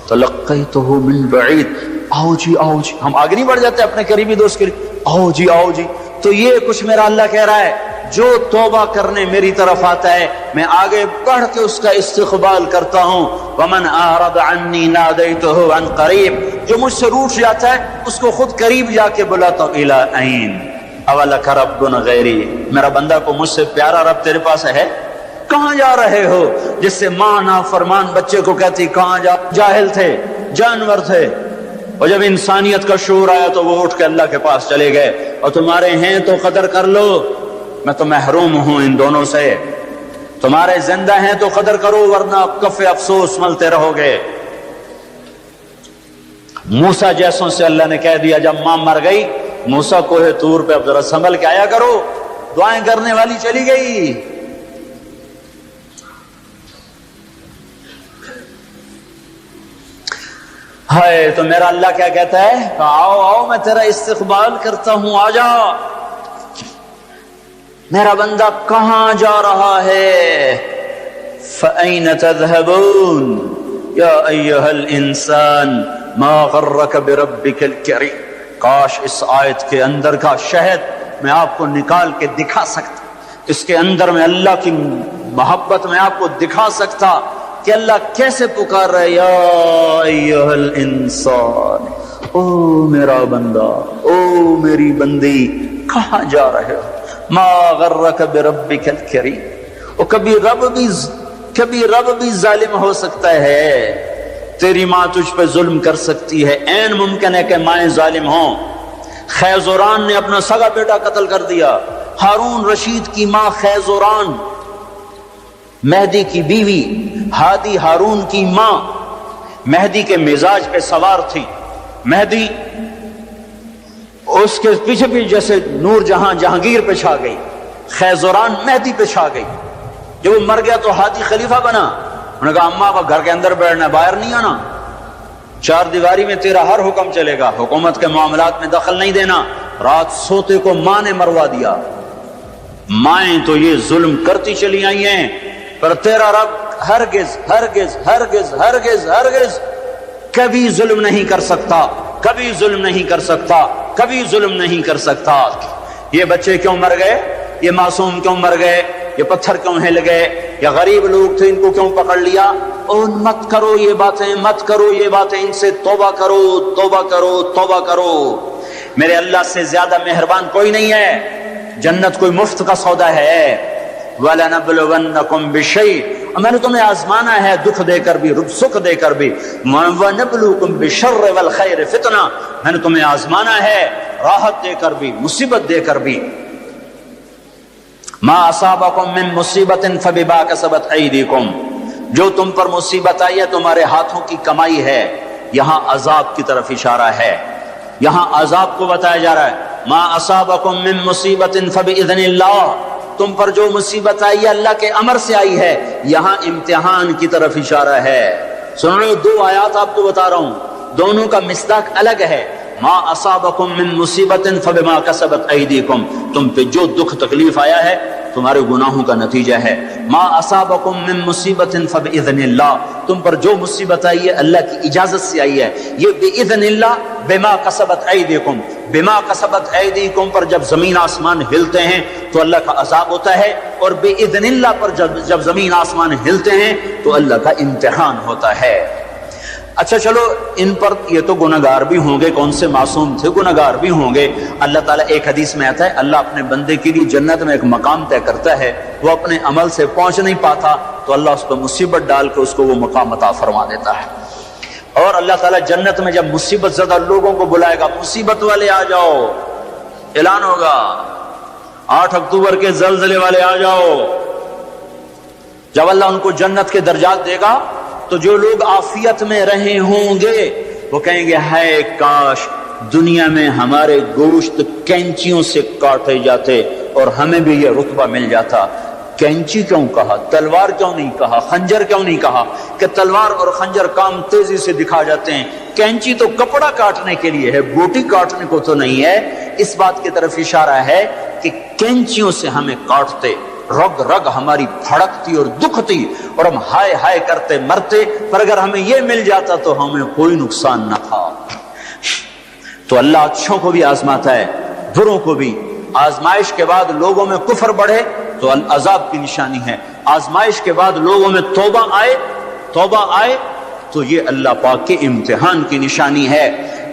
تلقیتہ من بعید. آؤ جی ہم آگے نہیں بڑھ جاتے اپنے قریبی دوست کے لیے؟ آؤ جی. تو یہ کچھ میرا اللہ کہہ رہا ہے، جو توبہ کرنے میری طرف آتا ہے میں آگے بڑھ کے اس کا استقبال کرتا ہوں. ومن اعرض عنی نادیتہ عن قریب. جو مجھ سے روٹ جاتا ہے اس کو خود قریب جا کے بلاتا ہوں. الی عین اولک رب غیری. میرا بندہ کو مجھ سے پیارا رب تیرے پاس ہے؟ کہاں جا رہے ہو؟ جس سے ماں نافرمان بچے کو کہتی کہاں جا، جاہل تھے، جانور تھے، اور جب انسانیت کا شعور آیا تو وہ اٹھ کے اللہ کے پاس چلے گئے. اور تمہارے ہیں تو قدر کر لو، میں تو محروم ہوں ان دونوں سے. تمہارے زندہ ہیں تو قدر کرو ورنہ کف افسوس ملتے رہو گے۔ موسیٰ جیسوں سے اللہ نے کہہ دیا جب ماں مر گئی، موسیٰ کوہ طور پہ اب ذرا سنبھل کے آیا کرو، دعائیں کرنے والی چلی گئی۔ ہائے تو میرا اللہ کیا کہتا ہے کہ آؤ آؤ میں تیرا استقبال کرتا ہوں، آ جا۔ میرا بندہ کہاں جا رہا ہے؟ فَأَيْنَ تَذْهَبُونَ یا ایہا الانسان ما غرک بربک الکریم۔ کاش اس آیت کے اندر کا شہد میں آپ کو نکال کے دکھا سکتا، اس کے اندر میں اللہ کی محبت میں آپ کو دکھا سکتا کہ اللہ کیسے پکار رہے، یا ایہا الانسان، او میرا بندہ، او میری بندی، کہاں جا رہے ہو؟ ما غرک بربک الکریم۔ اور کبھی رب بھی ظالم ہو سکتا ہے، تیری ماں تجھ پہ ظلم کر سکتی ہے، عین ممکن ہے کہ مائیں ظالم ہوں۔ خیزوران نے اپنا سگا بیٹا قتل کر دیا، ہارون رشید کی ماں خیزوران، مہدی کی بیوی، ہادی ہارون کی ماں، مہدی کے مزاج پہ سوار تھی۔ مہدی اس کے پیچھے بھی جیسے نور جہاں جہانگیر پہ چھا گئی، خیزوران مہدی پہ چھا گئی۔ جب وہ مر گیا تو ہادی خلیفہ بنا۔ انہوں نے کہا اماں اب گھر کے اندر بیٹھنا ہے، باہر نہیں آنا، چار دیواری میں تیرا ہر حکم چلے گا، حکومت کے معاملات میں دخل نہیں دینا۔ رات سوتے کو ماں نے مروا دیا۔ مائیں تو یہ ظلم کرتی چلی آئی ہیں، پر تیرا رب ہرگز ہرگز ہرگز ہرگز ہرگز کبھی ظلم نہیں کر سکتا، کبھی ظلم نہیں کر سکتا، کبھی ظلم نہیں کر سکتا۔ یہ بچے کیوں مر گئے؟ یہ معصوم کیوں مر گئے؟ یہ پتھر کیوں ہل گئے؟ یا غریب لوگ تھے ان کو کیوں پکڑ لیا؟ اور مت کرو یہ باتیں، مت کرو یہ باتیں، ان سے توبہ کرو، توبہ کرو، توبہ کرو۔ میرے اللہ سے زیادہ مہربان کوئی نہیں ہے۔ جنت کوئی مفت کا سودا ہے۔ وَلَنَبْلُوَنَّكُمْ بِشَيْءٍ، اور میں نے تمہیں آزمانا ہے دکھ دے کر بھی، سکھ دے کر بھی۔ وَنَبْلُوكُمْ بِالشَّرِّ وَالْخَيْرِ فِتْنَةً، میں نے تمہیں آزمانا ہے راحت دے کر بھی، مصیبت دے کر بھی۔ مَا أَصَابَكُم مِّن مُّصِيبَةٍ فَبِمَا كَسَبَتْ أَيْدِيكُمْ، جو تم پر مصیبت آئی ہے تمہارے ہاتھوں کی کمائی ہے۔ یہاں عذاب کی طرف اشارہ ہے، یہاں عذاب کو بتایا جا رہا ہے۔ مَا أَصَابَكُم مِّن مُّصِيبَةٍ فَبِإِذْنِ اللَّهِ، تم پر جو مصیبت آئی ہے اللہ کے امر سے آئی ہے۔ یہاں امتحان کی طرف اشارہ ہے۔ سن لو، دو آیات آپ کو بتا رہا ہوں، دونوں کا مصداق الگ ہے۔ ما اصابکم من مصیبت فبما کسبت ایدیکم، تم پہ جو دکھ تکلیف آیا ہے تمہارے گناہوں کا نتیجہ ہے۔ ما اصابکم من مصیبت فباذن اللہ، تم پر جو مصیبت آئی ہے اللہ کی اجازت سے آئی ہے۔ یہ باذن اللہ، بما کسبت ایدیکم، بما کسبت ایدیکم پر جب زمین آسمان ہلتے ہیں تو اللہ کا عذاب ہوتا ہے، اور باذن اللہ پر جب زمین آسمان ہلتے ہیں تو اللہ کا امتحان ہوتا ہے۔ اچھا چلو، ان پر یہ تو گناہگار بھی ہوں گے، کون سے معصوم تھے، گناہگار بھی ہوں گے۔ اللہ تعالیٰ، ایک حدیث میں آتا ہے، اللہ اپنے بندے کے لیے جنت میں ایک مقام طے کرتا ہے، وہ اپنے عمل سے پہنچ نہیں پاتا تو اللہ اس پہ مصیبت ڈال کے اس کو وہ مقام عطا فرما دیتا ہے۔ اور اللہ تعالیٰ جنت میں جب مصیبت زدہ لوگوں کو بلائے گا، مصیبت والے آ جاؤ، اعلان ہوگا 8 اکتوبر کے زلزلے والے آ جاؤ۔ جب اللہ ان کو جنت کے درجات دے گا تو جو لوگ عافیت میں رہے ہوں گے وہ کہیں گے ہائے کاش دنیا میں ہمارے گوشت کینچیوں سے کاٹے جاتے اور ہمیں بھی یہ رتبہ مل جاتا۔ کینچی کیوں کہا؟ تلوار کیوں نہیں کہا؟ خنجر کیوں نہیں کہا؟ کہ تلوار اور خنجر کام تیزی سے دکھا جاتے ہیں، کینچی تو کپڑا کاٹنے کے لیے ہے، بوٹی کاٹنے کو تو نہیں ہے۔ اس بات کی طرف اشارہ ہے کہ کینچیوں سے ہمیں کاٹتے، رگ رگ ہماری پھڑکتی اور دکھتی اور ہم ہائے ہائے کرتے مرتے، پر اگر ہمیں یہ مل جاتا تو ہمیں کوئی نقصان نہ تھا۔ تو اللہ اچھوں کو بھی آزماتا ہے، بروں کو بھی۔ آزمائش کے بعد لوگوں میں کفر بڑھے تو عذاب کی نشانی ہے، آزمائش کے بعد لوگوں میں توبہ آئے تو یہ اللہ پاک کے امتحان کی نشانی ہے۔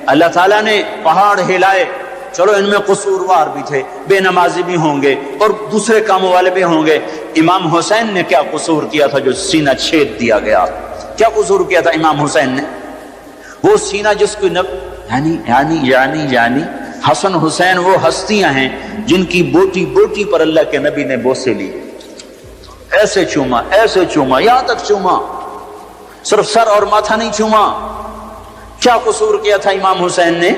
اللہ تعالیٰ نے پہاڑ ہلائے، چلو ان میں قصوروار بھی تھے، بے نمازی بھی ہوں گے اور دوسرے کاموں والے بھی ہوں گے۔ امام حسین نے کیا قصور کیا تھا جو سینہ چھید دیا گیا؟ کیا قصور کیا تھا امام حسین نے؟ وہ سینہ جس کو یعنی حسن حسین وہ ہستیاں ہیں جن کی بوٹی بوٹی پر اللہ کے نبی نے بوسے لی، ایسے چوما، ایسے چوما، یہاں تک چوما، صرف سر اور ماتھا نہیں چوما۔ کیا قصور کیا تھا امام حسین نے؟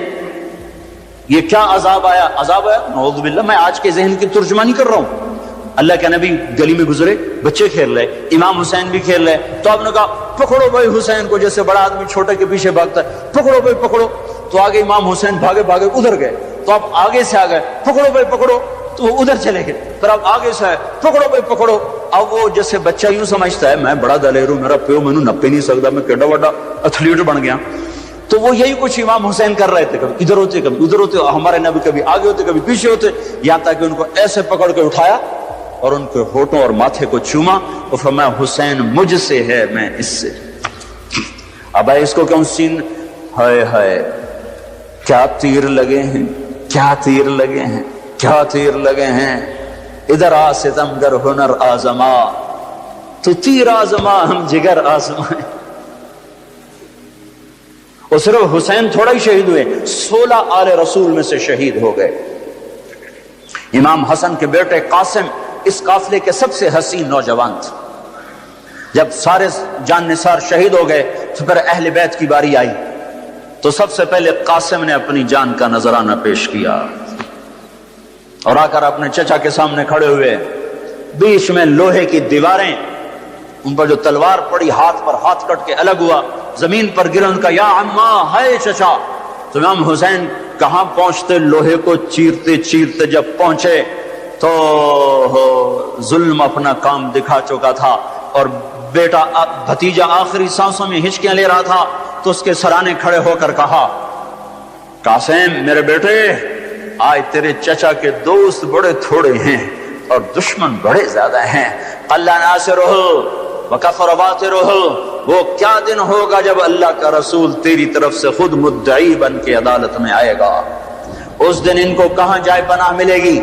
یہ کیا عذاب آیا؟ عذاب آیا نعوذ باللہ، میں آج کے ذہن کی ترجمانی کر رہا ہوں۔ اللہ کے نبی گلی میں گزرے، بچے کھیل رہے، امام حسین بھی کھیل رہے، تو آپ نے کہا پکڑو بھائی حسین کو، جیسے بڑا آدمی چھوٹے کے پیچھے بھاگتا ہے، پکڑو بھائی پکڑو۔ تو آگے امام حسین بھاگے بھاگے ادھر گئے، تو آپ آگے سے آ گئے، پکڑو بھائی پکڑو، تو وہ ادھر چلے گئے، پھر آپ آگے سے آئے، پکڑو بھائی پکڑو۔ اب وہ جیسے بچہ یوں سمجھتا ہے میں بڑا دلیر ہوں، میرا پیو مینوں نپے نہیں سکتا، میں کیڈا بڑا ایتھلیٹ بن گیا۔ تو وہ یہی کچھ امام حسین کر رہے تھے، کبھی ادھر ہوتے کبھی ادھر ہوتے، ہمارے نبی کبھی آگے ہوتے کبھی پیچھے ہوتے، یہاں تک کہ ان کو ایسے پکڑ کے اٹھایا اور ان کے ہونٹوں اور ماتھے کو چوما اور فرمایا حسین مجھ سے ہے، میں اس سے۔ اب اس کو کیوں سین، ہائے ہائے کیا تیر لگے ہیں، کیا تیر لگے ہیں، کیا تیر لگے ہیں۔ ادھر آ ستمگر ہنر آزما، تو تیر آزما ہم جگر آزمائیں۔ اور صرف حسین تھوڑا ہی شہید ہوئے، 16 آل رسول میں سے شہید ہو گئے۔ امام حسن کے بیٹے قاسم اس قافلے کے سب سے حسین نوجوان تھے۔ جب سارے جان نثار شہید ہو گئے تو پھر اہل بیت کی باری آئی، تو سب سے پہلے قاسم نے اپنی جان کا نذرانہ پیش کیا اور آ کر اپنے چچا کے سامنے کھڑے ہوئے۔ بیچ میں لوہے کی دیواریں، ان پر جو تلوار پڑی ہاتھ پر ہاتھ کٹ کے الگ ہوا، زمین پر گر، ان کا یا عمّا ہے چچا۔ تو امام حسین کہاں پہنچتے، لوہے کو چیرتے چیرتے جب پہنچے تو ظلم اپنا کام دکھا چکا تھا، اور بیٹا بھتیجا آخری سانسوں میں ہچکیاں لے رہا تھا، تو اس کے سرانے کھڑے ہو کر کہا قاسم میرے بیٹے، آج تیرے چچا کے دوست بڑے تھوڑے ہیں اور دشمن بڑے زیادہ ہیں۔ اللہ ناصرہ وکفر باطرہ، وہ کیا دن ہوگا جب اللہ کا رسول تیری طرف سے خود مدعی بن کے عدالت میں آئے گا، اس دن ان کو کہاں جائے پناہ ملے گی۔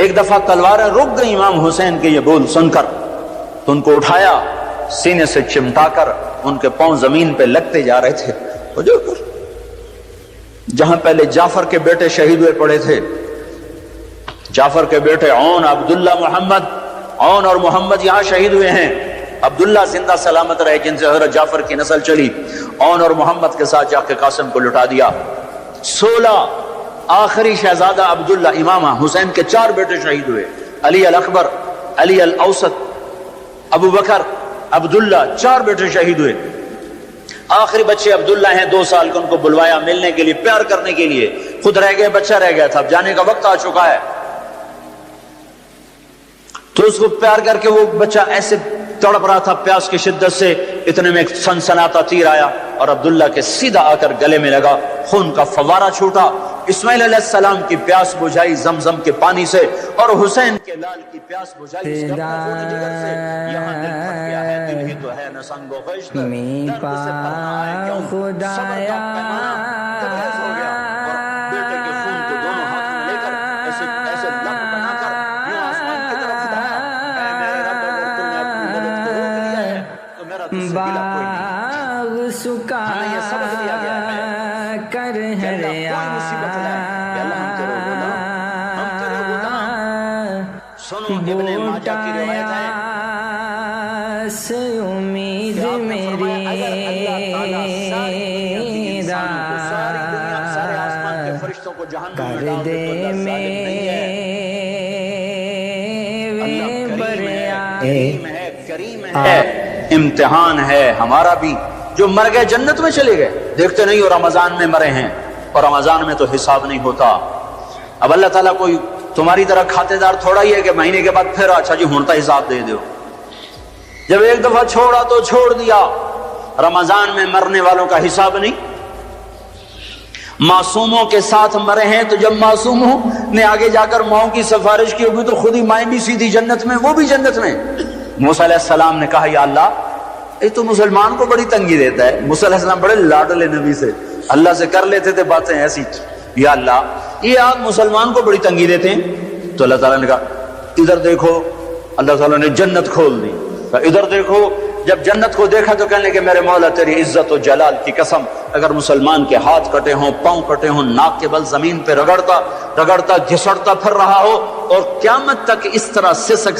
ایک دفعہ تلواریں رک گئی امام حسین کے یہ بول سن کر، تو ان کو اٹھایا، سینے سے چمٹا کر ان کے پاؤں زمین پہ لگتے جا رہے تھے۔ جہاں پہلے جعفر کے بیٹے شہید ہوئے پڑے تھے، جعفر کے بیٹے عون، عبداللہ، محمد، عون اور محمد یہاں شہید ہوئے ہیں۔ عبداللہ زندہ سلامت رہے جن سے حضرت جعفر کی نسل چلی، عون اور محمد کے ساتھ جا کے قاسم کو لٹا دیا۔ 16 آخری شہزادہ عبداللہ، امام حسین کے 4 بیٹے شہید ہوئے، علی الاکبر، علی الاوسط، ابو بکر، عبداللہ، 4 بیٹے شہید ہوئے۔ آخری بچے عبداللہ ہیں، 2 سال کے، ان کو بلوایا ملنے کے لیے، پیار کرنے کے لیے، خود رہ گئے، بچہ رہ گیا تھا، اب جانے کا وقت آ چکا ہے۔ تو اس کو پیار کر کے وہ بچہ ایسے تڑپ رہا تھا پیاس کی شدت سے، اتنے میں ایک سنسناتا تیر آیا اور عبداللہ کے سیدھا آ کر گلے میں لگا، خون کا فوارہ چھوٹا۔ اسماعیل علیہ السلام کی پیاس بجھائی زمزم کے پانی سے، اور حسین کے لال کی پیاس بجھائی اس کا خون جگر سے۔ یہاں دل پھٹ گیا ہے، دل ہی تو ہے نہ سنگ و خشت، درد سے بھرنا ہے کیوں، صبر کا پیمانہ تبریز ہو گیا، اور بیٹے کے خون کو دونوں ہاتھ میں لے کر ایسے ایسے لب بنا کر یوں آسمان کی طرف اٹھایا، اے میرے رب، اگر تم نے اپنی مدد کو روک لیا ہے تو میرا تجھ سے گلہ کوئی نہیں۔ ہمیں یہ سبق دیا گیا ہے کہ اللہ کوئی مصیبت لائے کہ اللہ ہم تیرے غلام، ہم تیرے غلام۔ سنو ابن ماجہ کی روایت ہے سے امید میری کر دے میرے کریم ہے، امتحان ہے ہمارا بھی۔ جو مر گئے جنت میں چلے گئے، دیکھتے نہیں ہو رمضان میں مرے ہیں، اور رمضان میں تو حساب نہیں ہوتا۔ اب اللہ تعالیٰ کوئی تمہاری طرح کھاتے دار تھوڑا ہی ہے کہ مہینے کے بعد پھر اچھا جی ہونتا حساب دے دو۔ جب ایک دفعہ چھوڑا تو چھوڑ دیا۔ رمضان میں مرنے والوں کا حساب نہیں۔ معصوموں کے ساتھ مرے ہیں، تو جب معصوموں نے آگے جا کر ماؤں کی سفارش کی ہوگی تو خود ہی مائیں بھی سیدھی جنت میں، وہ بھی جنت میں۔ موسیٰ علیہ السلام نے کہا یا اللہ، یہ تو مسلمان کو بڑی تنگی دیتا ہے۔ موسیٰ علیہ السلام بڑے لاڈلے نبی سے، اللہ سے کر لیتے تھے باتیں ایسی، یا اللہ یہ آپ مسلمان کو بڑی تنگی دیتے ہیں۔ تو اللہ تعالیٰ نے کہا ادھر دیکھو، اللہ تعالیٰ نے جنت کھول دی، ادھر دیکھو جب جنت کو دیکھا تو کہنے کہ میرے مولا تیری عزت و جلال کی قسم، اگر مسلمان کے ہاتھ کٹے ہوں، پاؤں کٹے ہوں، ناک کے بل زمین پہ رگڑتا گھسڑتا پھر رہا ہو اور قیامت تک اس طرح سسک